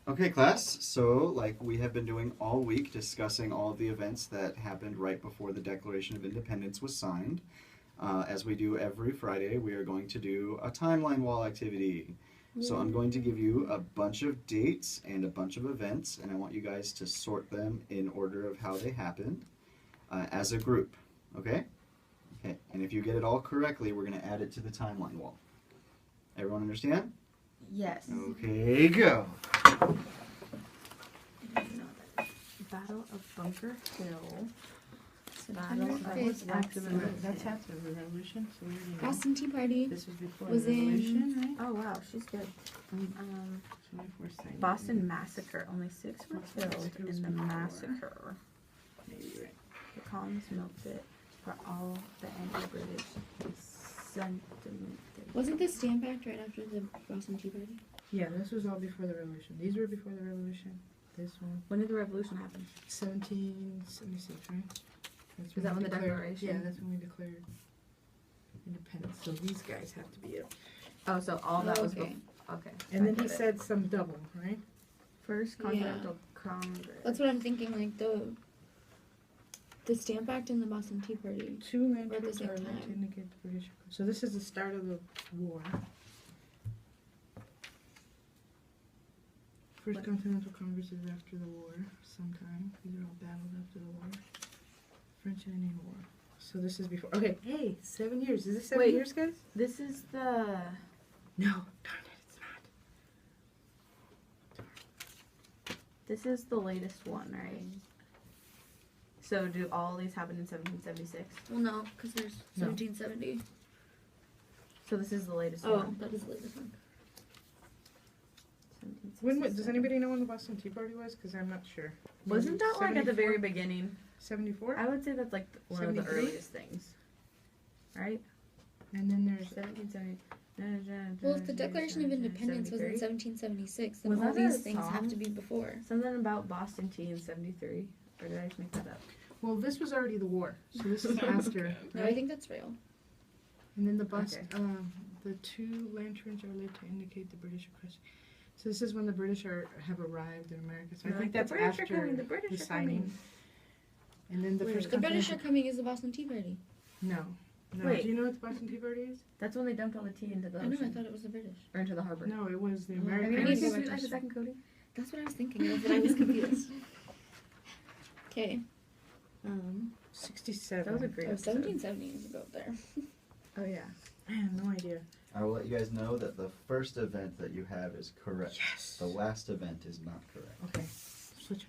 Okay, class. So, like we have been doing all week, discussing all of the events that happened right before the Declaration of Independence was signed. As we do every Friday, we are going to do a timeline wall activity. So, I'm going to give you a bunch of dates and a bunch of events, and I want you guys to sort them in order of how they happened as a group. Okay? Okay. And if you get it all correctly, we're going to add it to the timeline wall. Everyone understand? Yes. Okay, go. Battle of Bunker Hill. September Battle of 5th. That's after the revolution, so we already know. Boston Tea Party. This was before was the revolution, right? Oh wow, she's good. 24 signing. Boston Massacre. Only 6 were Boston killed Massacre was in the before. massacre. Maybe you're right. The columns milked it for all the anti-British sentiment. Wasn't the Stamp Act right after the Boston Tea Party? Yeah, this was all before the revolution. These were before the revolution. This one, When did the revolution happen? 1776, right? That's Is that we when the declared- Declaration? Yeah, that's when we declared independence. So these guys have to be it. Oh, so all that was Okay. okay. And I then he get it. said some double, right? First Continental Congress. That's what I'm thinking. Like the Stamp Act and the Boston Tea Party. Two land Or at the troops same are lit to time. indicate the British. So this is the start of the war. First Continental Congress is after the war, sometime. These are all battles after the war. French and Indian War. So this is before. Okay, hey, 7 years. Is this 7 Wait. years, guys? This is the. No, darn it, it's not. This is the latest one, right? So do all these happen in 1776? Well, no, because there's No. 1770. So this is the latest Oh, one. that is the latest one. Does anybody know when the Boston Tea Party was? Because I'm not sure. Wasn't that like at the 74? very beginning? 74? I would say that's like one of the 73? earliest things. Right? And then there's 1770. Well, if the Declaration of Independence was in 1776, then Was all that a these things have song? to be before. Something about Boston tea in 73. Or did I just make that up? well, this was already the war, so this is after. No, I right? think that's real. And then the bus, Okay. the two lanterns are lit to indicate the British are crushing. So this is when the British have arrived in America. So I think that's the British after are coming, the British the are coming. signing. And then the Wait, first The British are Continental- coming is the Boston Tea Party. No. Wait. Do you know what the Boston Tea Party is? That's when they dumped all the tea into the I know, I ocean. thought it was the British. Or into the harbor. No, it was the Oh, I Americans. need Can to you go repeat back that to a second, Cody? That's what I was thinking of, but I was confused. Okay. 67. That was a great Oh, episode. 1770 is about there. Oh, yeah. I have no idea. I will let you guys know that the first event that you have is correct. Yes. The last event is not correct. Okay. Switch.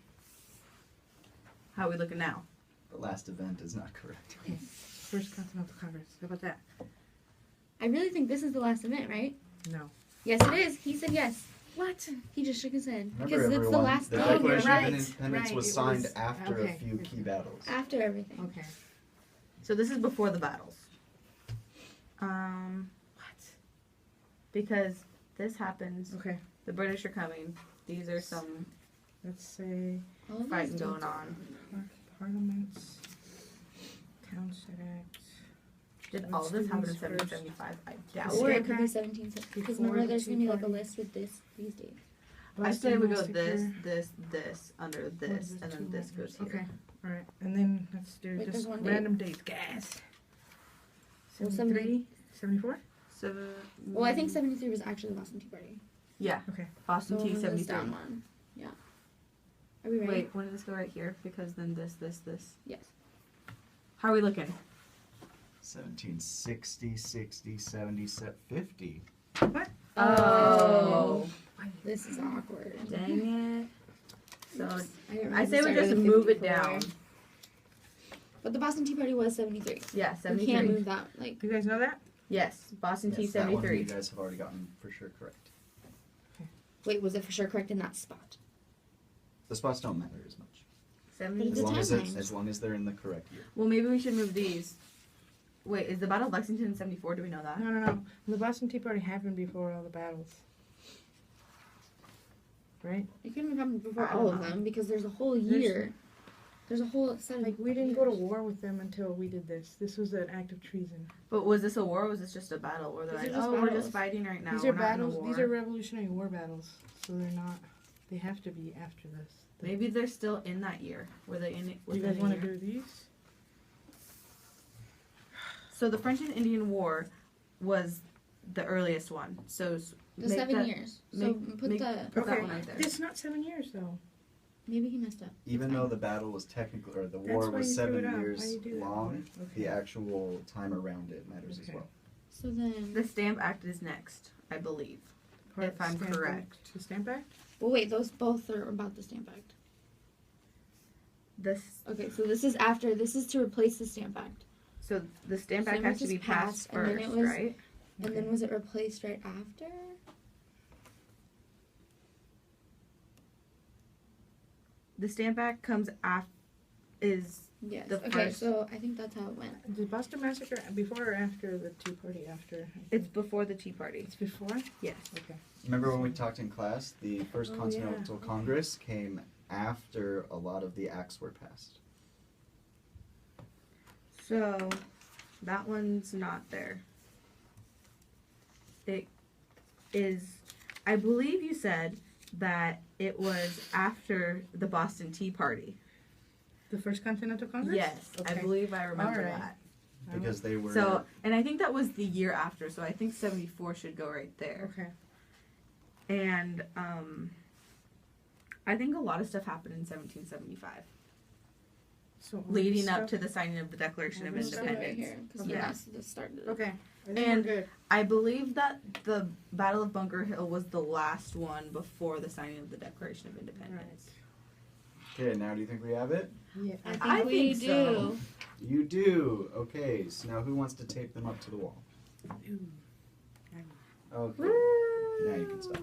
How are we looking now? The last event is not correct. Okay. First Continental Congress. How about that? I really think this is the last event, right? No. Yes, it is. He said yes. What? He just shook his head. Remember, Because it's the everyone, last the day. you're Declaration right, of Independence right, was it signed was- after okay. a few key battles. After everything. Okay. So this is before the battles. What? Because this happens, Okay. the British are coming. These are some Let's say All of fighting these going dates are- on. Parliaments, Townshend Act. Did Let's all this do happen in these first. 1775? I doubt Or it. it could be 1770. Because Before remember, the there's Tea going to be like a Party. list with these dates. I say we go Boston this, Massacre. this, under What this, is it, and then two this letters? goes here. Okay. All right. And then let's do Wait, just there's one date. random dates. Gas. Well, 73? 74? So, Well, I think 73 was actually the Boston Tea Party. yeah, Okay. Boston So Tea this 73. down one. Yeah. Are we ready? Wait, when did this go right here? Because then this. Yes. How are we looking? 1760, 60, 70, 50. Oh. This is awkward. Dang it. So, Oops. didn't I realize say we started just at move it 54. down. But the Boston Tea Party was 73. Yeah, We 73. can't move that. Like, You guys know that? Yes, Boston Tea Yes, that one you 73. guys have already gotten for sure correct. wait, was it for sure correct in that spot? The spots don't matter as much. But As it's a long as, timeline. as long as they're in the correct year. Well, maybe we should move these. Wait, is the Battle of Lexington in 74? Do we know that? No. The Boston Tea Party happened before all the battles. Right? It couldn't have happened before I all don't of know. them because there's a whole There's- year. There's a whole set of Like, we didn't go to war with them until we did this. This was an act of treason. But was this a war or was this just a battle? Where they're These like, are just oh, we're battles. just fighting right now. These we're are not in a battles. war. These are Revolutionary War battles. So they're not. They have to be after this. Maybe they're still in that year. Were they in it? Do you guys want to do these? So the French and Indian War was the earliest one. So The make 7 that- years. So make- put make- the. Put that Okay. one right there. It's not 7 years though. Maybe he messed up. Even It's though fine. the battle was technically, or the That's war why was you threw 7 it out. Why years you do that long, for? Okay. the actual time around it matters as Okay. well. So then. The Stamp Act is next, I believe. If I'm Stamp correct. Act. The Stamp Act? Well, wait. Those both are about the Stamp Act. This Okay, so this is after. This is to replace the Stamp Act. so the Stamp Stamp Act has Act to is be passed passed, and then first, it was- right? And then was it replaced right after? The Stamp Act comes af is Yes. The Okay, first- so I think that's how it went. Did Boston Massacre before or after the Tea Party? After. it's before the Tea Party. It's before? Yes. Okay. Remember when we talked in class, the First Oh, Continental yeah. Congress came after a lot of the acts were passed. So that one's not there. It is, I believe you said that it was after the Boston Tea Party. The First Continental Congress? Yes, I Okay. believe I remember Alright. that. Because they were So, and I think that was the year after, so I think 74 should go right there. Okay. And I think a lot of stuff happened in 1775, So all leading this up stuff- to the signing of the Declaration of All this stuff Right Independence. here, because Yeah. that's the start of it. Okay. I think And- we're good. I believe that the Battle of Bunker Hill was the last one before the signing of the Declaration of Independence. Okay, now do you think we have it? Yeah. I think I we think do. so. You do. Okay, so now who wants to tape them up to the wall? Ooh. Okay. Woo! Now you can stop.